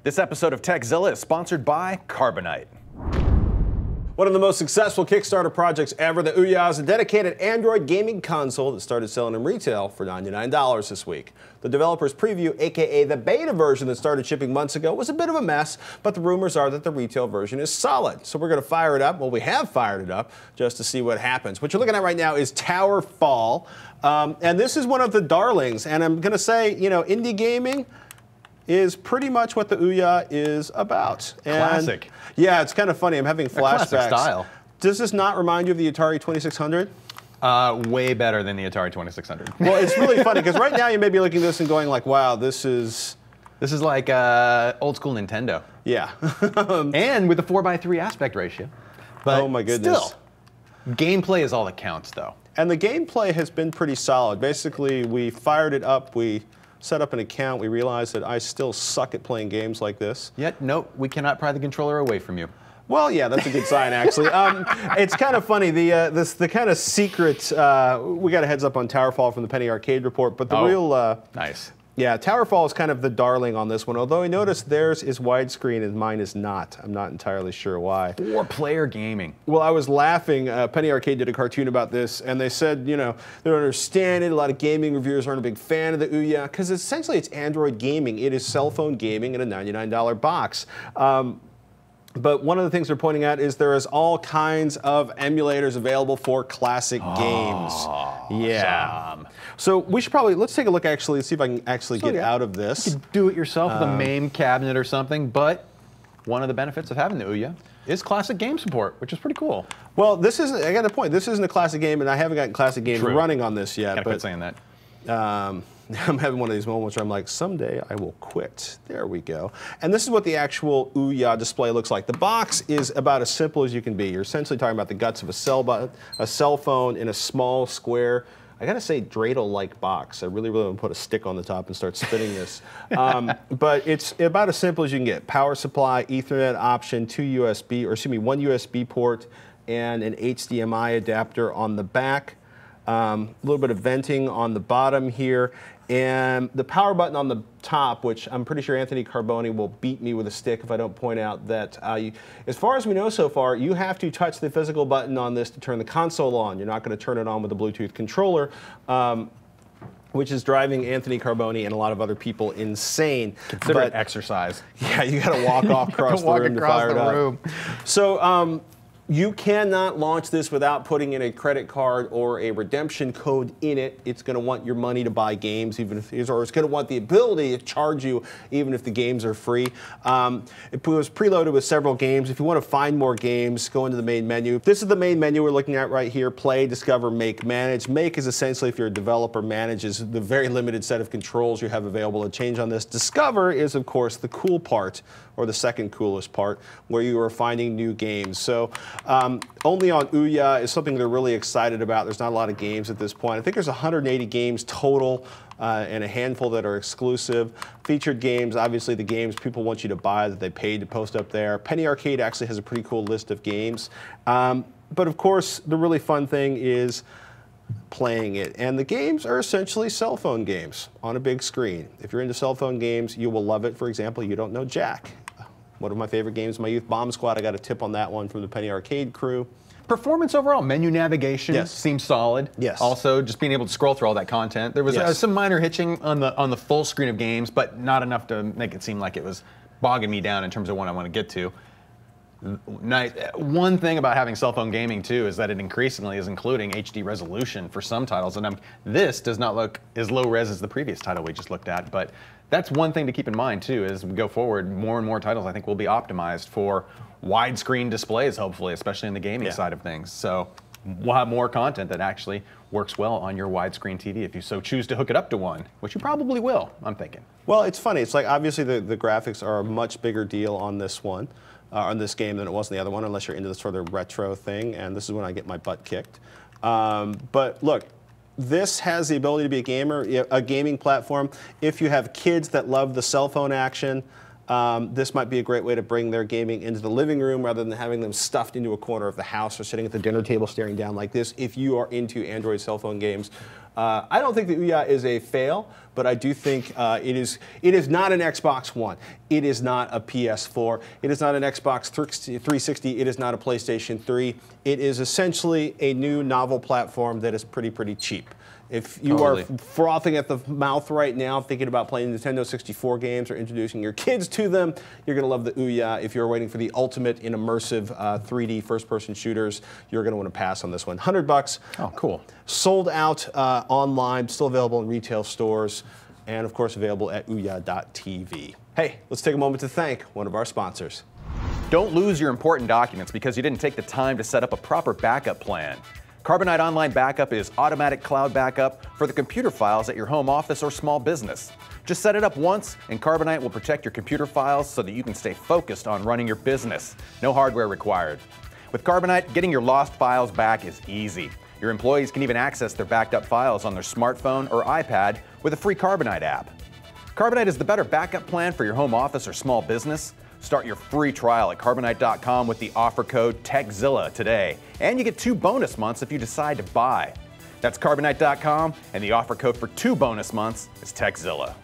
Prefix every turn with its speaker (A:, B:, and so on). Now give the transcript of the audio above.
A: This episode of Techzilla is sponsored by Carbonite.
B: One of the most successful Kickstarter projects ever, the Ouya is a dedicated Android gaming console that started selling in retail for $99 this week. The developer's preview, aka the beta version that started shipping months ago, was a bit of a mess, but the rumors are that the retail version is solid. So we're going to fire it up. Well, we have fired it up just to see what happens. What you're looking at right now is Tower Fall, and this is one of the darlings. And I'm going to say, you know, indie gaming is pretty much what the Ouya is about. And
A: classic.
B: Yeah, it's kind of funny. I'm having flashbacks.
A: Classic style.
B: Does this not remind you of the Atari 2600?
A: Way better than the Atari 2600.
B: Well, it's really funny because right now you may be looking at this and going like, wow, this is
A: like old school Nintendo.
B: Yeah.
A: And with the 4:3 aspect ratio. But
B: oh my goodness.
A: Still, gameplay is all that counts though.
B: And the gameplay has been pretty solid. Basically, we fired it up, we set up an account, we realized that I still suck at playing games like this.
A: Yet, nope, we cannot pry the controller away from you.
B: Well, yeah, that's a good sign, actually. It's kind of funny, the kind of secret, we got a heads up on Towerfall from the Penny Arcade report, but the real...
A: nice.
B: Yeah, Towerfall is kind of the darling on this one, although I noticed theirs is widescreen and mine is not. I'm not entirely sure why.
A: 4-player gaming.
B: Well, I was laughing. Penny Arcade did a cartoon about this, and they said, you know, they don't understand it. A lot of gaming reviewers aren't a big fan of the Ouya, because essentially it's Android gaming. It is cell phone gaming in a $99 box. But one of the things they're pointing out is there is all kinds of emulators available for classic games. Yeah. So we should probably, let's take a look actually, see if I can actually get out of this.
A: You could do it yourself with a MAME cabinet or something, but one of the benefits of having the Ouya is classic game support, which is pretty cool.
B: Well, this isn't, I got a point, this isn't a classic game, and I haven't gotten classic game running on this yet.
A: Gotta quit saying that.
B: I'm having one of these moments where I'm like, someday I will quit. There we go. And this is what the actual Ouya display looks like. The box is about as simple as you can be. You're essentially talking about the guts of a cell phone in a small square, I gotta say, dreidel-like box. I really want to put a stick on the top and start spinning this. But it's about as simple as you can get. Power supply, Ethernet option, one USB port, and an HDMI adapter on the back. A little bit of venting on the bottom here, and the power button on the top, which I'm pretty sure Anthony Carboni will beat me with a stick if I don't point out that, as far as we know so far, you have to touch the physical button on this to turn the console on. You're not going to turn it on with a Bluetooth controller, which is driving Anthony Carboni and a lot of other people insane.
A: Consider it exercise.
B: Yeah, you got to walk off across the room to fire it up. So, you cannot launch this without putting in a credit card or a redemption code in it. It's going to want your money to buy games, even if or it's going to want the ability to charge you, even if the games are free. It was preloaded with several games. If you want to find more games, go into the main menu. This is the main menu we're looking at right here: Play, Discover, Make, Manage. Make is essentially if you're a developer, manages the very limited set of controls you have available to change on this. Discover is, of course, the cool part, or the second coolest part, where you are finding new games. So only on Ouya is something they're really excited about. There's not a lot of games at this point. I think there's 180 games total and a handful that are exclusive. Featured games, obviously the games people want you to buy that they paid to post up there. Penny Arcade actually has a pretty cool list of games. But of course, the really fun thing is playing it. And the games are essentially cell phone games on a big screen. If you're into cell phone games, you will love it. For example, You Don't Know Jack. One of my favorite games in my youth, Bomb Squad. I got a tip on that one from the Penny Arcade crew.
A: Performance overall, menu navigation seems solid.
B: Yes.
A: Also, just being able to scroll through all that content. There was some minor hitching on the full screen of games, but not enough to make it seem like it was bogging me down in terms of what I want to get to. Nice. One thing about having cell phone gaming too is that it increasingly is including HD resolution for some titles, and this does not look as low res as the previous title we just looked at, but that's one thing to keep in mind too as we go forward. More and more titles I think will be optimized for widescreen displays, hopefully, especially in the gaming side of things. So we'll have more content that actually works well on your widescreen TV if you so choose to hook it up to one, which you probably will, I'm thinking.
B: Well, it's funny. It's like obviously the graphics are a much bigger deal on this one. On this game than it was in the other one, unless you're into the sort of retro thing, and this is when I get my butt kicked. But look, this has the ability to be a gamer, a gaming platform. If you have kids that love the cell phone action, this might be a great way to bring their gaming into the living room rather than having them stuffed into a corner of the house or sitting at the dinner table staring down like this. If you are into Android cell phone games, I don't think the Ouya is a fail, but I do think it is not an Xbox One. It is not a PS4. It is not an Xbox 360. It is not a PlayStation 3. It is essentially a new novel platform that is pretty cheap. If you are frothing at the mouth right now, thinking about playing Nintendo 64 games or introducing your kids to them, you're going to love the Ouya. If you're waiting for the ultimate in immersive 3D first-person shooters, you're going to want to pass on this one. $100.
A: Oh, cool.
B: Sold out online, still available in retail stores, and of course available at ouya.tv. Hey, let's take a moment to thank one of our sponsors.
A: Don't lose your important documents because you didn't take the time to set up a proper backup plan. Carbonite Online Backup is automatic cloud backup for the computer files at your home office or small business. Just set it up once, and Carbonite will protect your computer files so that you can stay focused on running your business. No hardware required. With Carbonite, getting your lost files back is easy. Your employees can even access their backed up files on their smartphone or iPad with a free Carbonite app. Carbonite is the better backup plan for your home office or small business. Start your free trial at Carbonite.com with the offer code TechZilla today. And you get 2 bonus months if you decide to buy. That's Carbonite.com, and the offer code for 2 bonus months is TechZilla.